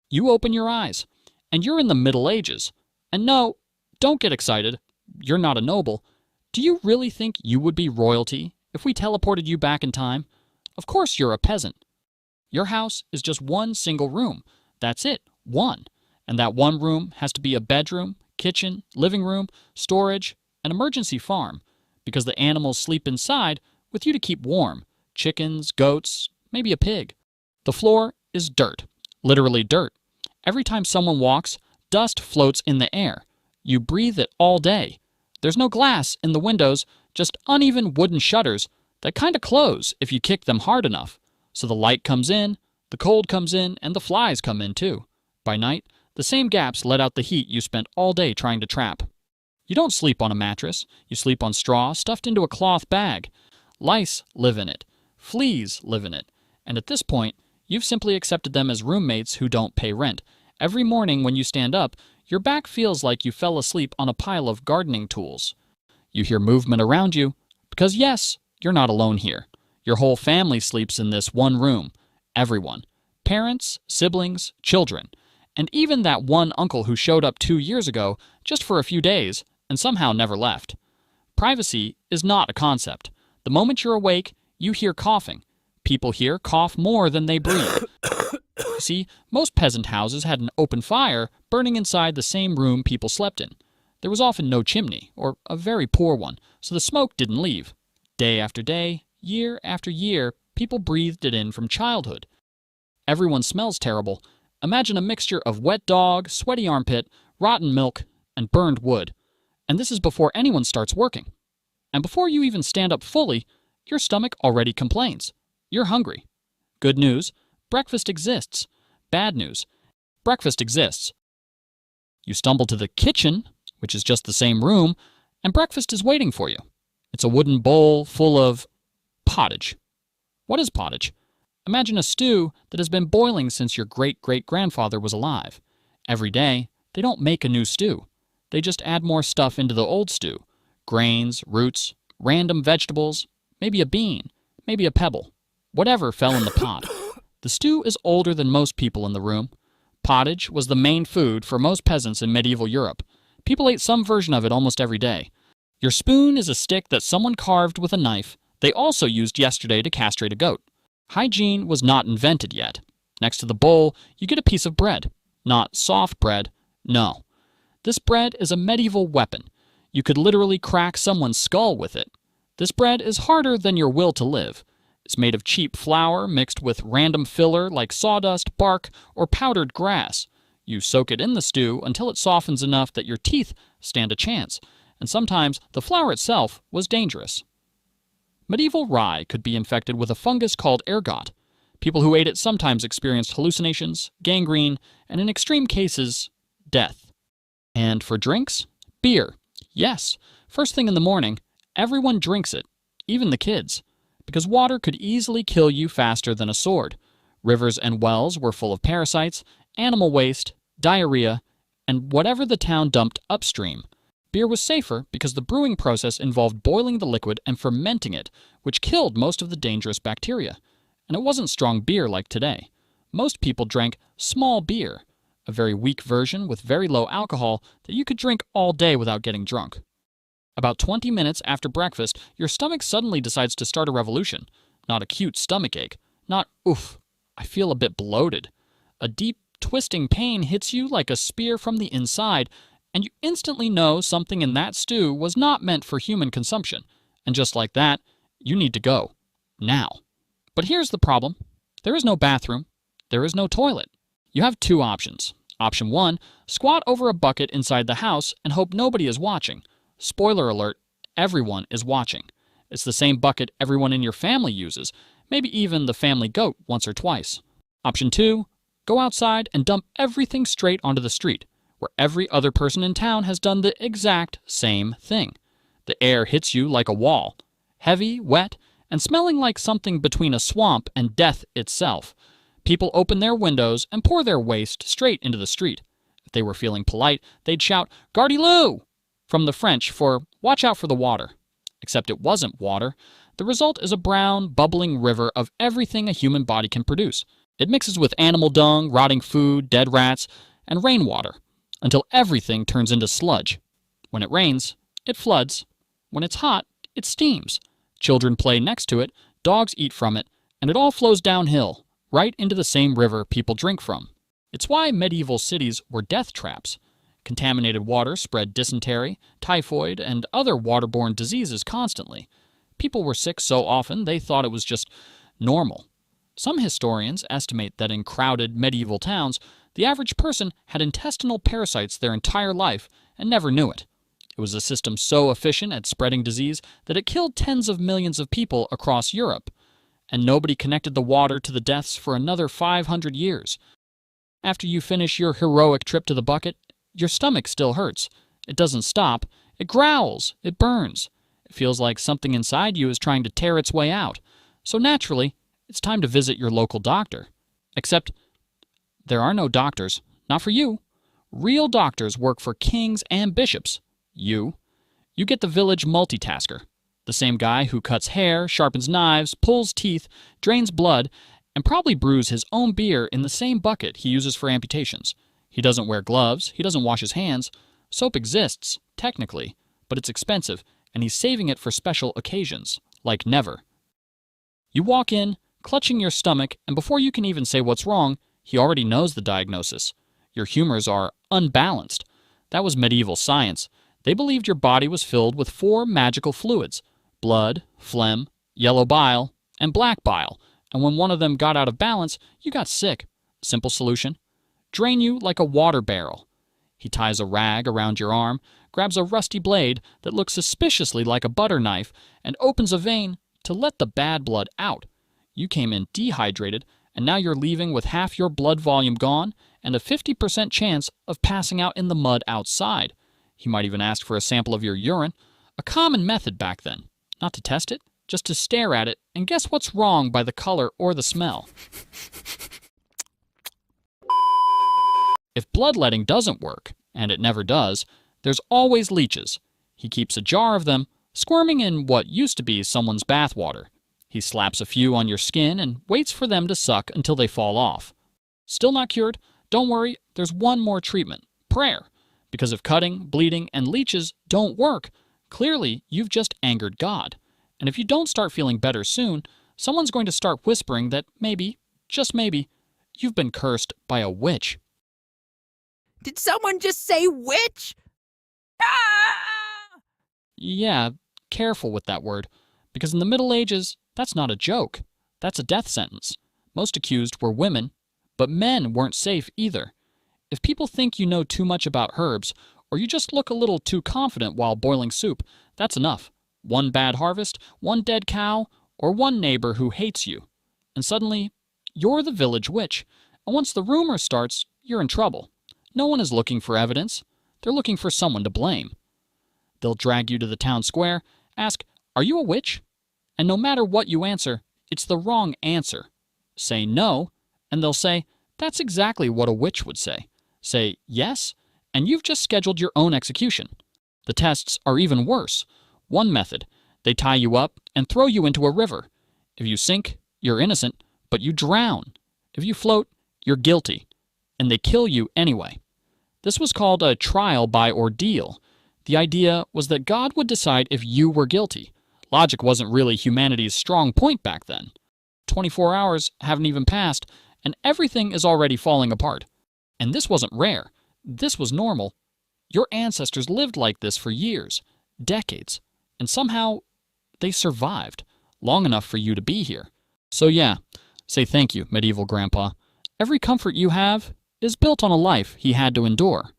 You open your eyes, and you're in the Middle Ages. And no, don't get excited. You're not a noble. Do you really think you would be royalty if we teleported you back in time? Of course you're a peasant. Your house is just one single room. That's it, one. And that one room has to be a bedroom, kitchen, living room, storage, an emergency farm, because the animals sleep inside with you to keep warm. Chickens, goats, maybe a pig. The floor is dirt, literally dirt. Every time someone walks, dust floats in the air. You breathe it all day. There's no glass in the windows, just uneven wooden shutters that kind of close if you kick them hard enough. So the light comes in, the cold comes in, and the flies come in too. By night, the same gaps let out the heat you spent all day trying to trap. You don't sleep on a mattress. You sleep on straw stuffed into a cloth bag. Lice live in it. Fleas live in it. And at this point, you've simply accepted them as roommates who don't pay rent. Every morning when you stand up, your back feels like you fell asleep on a pile of gardening tools. You hear movement around you, because yes, you're not alone here. Your whole family sleeps in this one room. Everyone. Parents, siblings, children. And even that one uncle who showed up 2 years ago just for a few days and somehow never left. Privacy is not a concept. The moment you're awake, you hear coughing. People here cough more than they breathe. You see, most peasant houses had an open fire burning inside the same room people slept in. There was often no chimney, or a very poor one, so the smoke didn't leave. Day after day, year after year, people breathed it in from childhood. Everyone smells terrible. Imagine a mixture of wet dog, sweaty armpit, rotten milk, and burned wood. And this is before anyone starts working. And before you even stand up fully, your stomach already complains. You're hungry. Good news, breakfast exists. Bad news, breakfast exists. You stumble to the kitchen, which is just the same room, and breakfast is waiting for you. It's a wooden bowl full of pottage. What is pottage? Imagine a stew that has been boiling since your great-great-grandfather was alive. Every day, they don't make a new stew. They just add more stuff into the old stew. Grains, roots, random vegetables, maybe a bean, maybe a pebble. Whatever fell in the pot. The stew is older than most people in the room. Pottage was the main food for most peasants in medieval Europe. People ate some version of it almost every day. Your spoon is a stick that someone carved with a knife they also used yesterday to castrate a goat. Hygiene was not invented yet. Next to the bowl, you get a piece of bread. Not soft bread, no. This bread is a medieval weapon. You could literally crack someone's skull with it. This bread is harder than your will to live. It's made of cheap flour mixed with random filler like sawdust, bark, or powdered grass. You soak it in the stew until it softens enough that your teeth stand a chance, and sometimes the flour itself was dangerous. Medieval rye could be infected with a fungus called ergot. People who ate it sometimes experienced hallucinations, gangrene, and in extreme cases, death. And for drinks, beer. Yes, first thing in the morning, everyone drinks it, even the kids, because water could easily kill you faster than a sword. Rivers and wells were full of parasites, animal waste, diarrhea, and whatever the town dumped upstream. Beer was safer because the brewing process involved boiling the liquid and fermenting it, which killed most of the dangerous bacteria. And it wasn't strong beer like today. Most people drank small beer, a very weak version with very low alcohol that you could drink all day without getting drunk. About 20 minutes after breakfast, your stomach suddenly decides to start a revolution. Not a cute stomach ache. Not, oof, I feel a bit bloated. A deep, twisting pain hits you like a spear from the inside, and you instantly know something in that stew was not meant for human consumption. And just like that, you need to go. Now. But here's the problem. There is no bathroom. There is no toilet. You have two options. Option 1, squat over a bucket inside the house and hope nobody is watching. Spoiler alert, everyone is watching. It's the same bucket everyone in your family uses, maybe even the family goat once or twice. Option 2, go outside and dump everything straight onto the street, where every other person in town has done the exact same thing. The air hits you like a wall, heavy, wet, and smelling like something between a swamp and death itself. People open their windows and pour their waste straight into the street. If they were feeling polite, they'd shout, "Gardez-l'eau!" from the French for "watch out for the water." Except it wasn't water. The result is a brown, bubbling river of everything a human body can produce. It mixes with animal dung, rotting food, dead rats, and rainwater until everything turns into sludge. When it rains, it floods. When it's hot, it steams. Children play next to it, dogs eat from it, and it all flows downhill, right into the same river people drink from. It's why medieval cities were death traps. Contaminated water spread dysentery, typhoid, and other waterborne diseases constantly. People were sick so often they thought it was just normal. Some historians estimate that in crowded medieval towns, the average person had intestinal parasites their entire life and never knew it. It was a system so efficient at spreading disease that it killed tens of millions of people across Europe, and nobody connected the water to the deaths for another 500 years. After you finish your heroic trip to the bucket, your stomach still hurts. It doesn't stop. It growls. It burns. It feels like something inside you is trying to tear its way out. So naturally, it's time to visit your local doctor. Except, there are no doctors. Not for you. Real doctors work for kings and bishops. You get the village multitasker. The same guy who cuts hair, sharpens knives, pulls teeth, drains blood, and probably brews his own beer in the same bucket he uses for amputations. He doesn't wear gloves. He doesn't wash his hands. Soap exists, technically, but it's expensive, and he's saving it for special occasions, like never. You walk in, clutching your stomach, and before you can even say what's wrong, he already knows the diagnosis. Your humors are unbalanced. That was medieval science. They believed your body was filled with 4 magical fluids: blood, phlegm, yellow bile, and black bile, and when one of them got out of balance, you got sick. Simple solution: drain you like a water barrel. He ties a rag around your arm, grabs a rusty blade that looks suspiciously like a butter knife, and opens a vein to let the bad blood out. You came in dehydrated, and now you're leaving with half your blood volume gone and a 50% chance of passing out in the mud outside. He might even ask for a sample of your urine, a common method back then. Not to test it, just to stare at it and guess what's wrong by the color or the smell. If bloodletting doesn't work, and it never does, there's always leeches. He keeps a jar of them, squirming in what used to be someone's bathwater. He slaps a few on your skin and waits for them to suck until they fall off. Still not cured? Don't worry, there's one more treatment: prayer. Because if cutting, bleeding, and leeches don't work, clearly you've just angered God. And if you don't start feeling better soon, someone's going to start whispering that maybe, just maybe, you've been cursed by a witch. Did someone just say witch? Ah! Yeah, careful with that word, because in the Middle Ages, that's not a joke. That's a death sentence. Most accused were women, but men weren't safe either. If people think you know too much about herbs, or you just look a little too confident while boiling soup, that's enough. One bad harvest, one dead cow, or one neighbor who hates you. And suddenly, you're the village witch. And once the rumor starts, you're in trouble. No one is looking for evidence. They're looking for someone to blame. They'll drag you to the town square, ask, "Are you a witch?" And no matter what you answer, it's the wrong answer. Say no, and they'll say, "That's exactly what a witch would say." Say yes, and you've just scheduled your own execution. The tests are even worse. One method: they tie you up and throw you into a river. If you sink, you're innocent, but you drown. If you float, you're guilty. And they kill you anyway. This was called a trial by ordeal. The idea was that God would decide if you were guilty. Logic wasn't really humanity's strong point back then. 24 hours haven't even passed, and everything is already falling apart. And this wasn't rare. This was normal. Your ancestors lived like this for years, decades, and somehow they survived long enough for you to be here. So yeah, say thank you, medieval grandpa. Every comfort you have is built on a life he had to endure.